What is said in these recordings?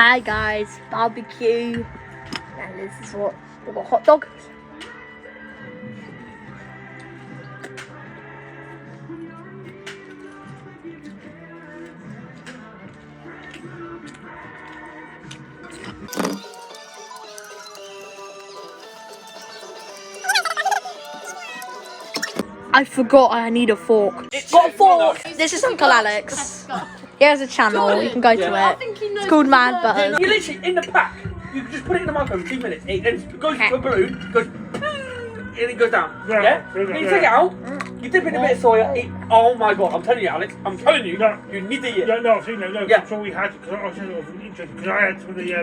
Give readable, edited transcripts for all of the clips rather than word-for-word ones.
Hi guys, BBQ. And this is what we've got hot dog. I forgot I need a fork. Got a fork! This is Uncle Alex. He has a channel, you can go to it. It's called Mad Butters. You literally, in the pack, you can just put it in the microwave for 2 minutes. It then goes to a balloon, goes, and it goes down. Yeah? Then you take it out, you dip it in a bit of soya. Oh my god, I'm telling you, Alex, I'm telling you, you need to eat it. No, I've seen it. No, that's all we had. Because I was interested, because I had some of the.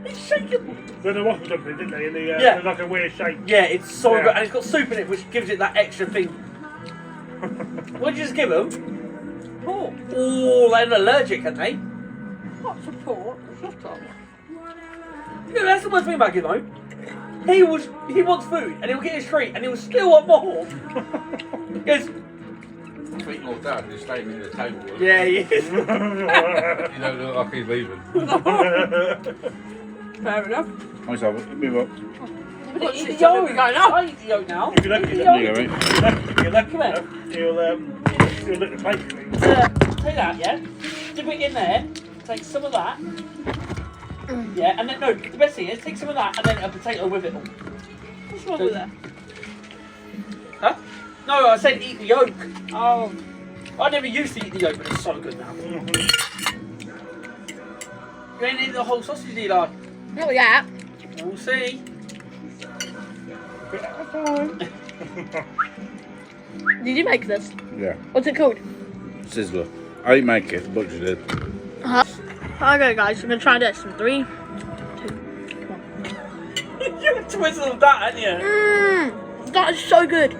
It's shakeable. When they waffle dumpling, didn't they? In the, like a weird shape. Yeah, it's so good. And it's got soup in it, which gives it that extra thing. What did you just give them? Pork. Oh, they're allergic, aren't they? What's a pork? Shut up. Yeah, that's the worst thing about Gizmo. He wants food, and he'll get his treat, and he'll still want more. He goes, Eating all done, just staying at the table. yeah, he is. You don't look like he's leaving. Fair enough. Nice, I'll move up. Eat the yolk. I eat the yolk now. If you look at Eat the it, yolk. you're lucky. Come here. You'll look at the plate. Take that, yeah? Dip it in there, take some of that. Yeah, and then, no, the best thing is take some of that and then a potato with it all. What's wrong with that? Huh? No, I said eat the yolk. Oh. I never used to eat the yolk, but it's so good now. You ain't eating the whole sausage, Eli. Not yet. We'll see. Did you make this? Yeah. What's it called? Sizzler. I didn't make it, but you did. Okay guys, we're gonna try this in 3, 2, 1. You twisted that, hadn't you? That is so good.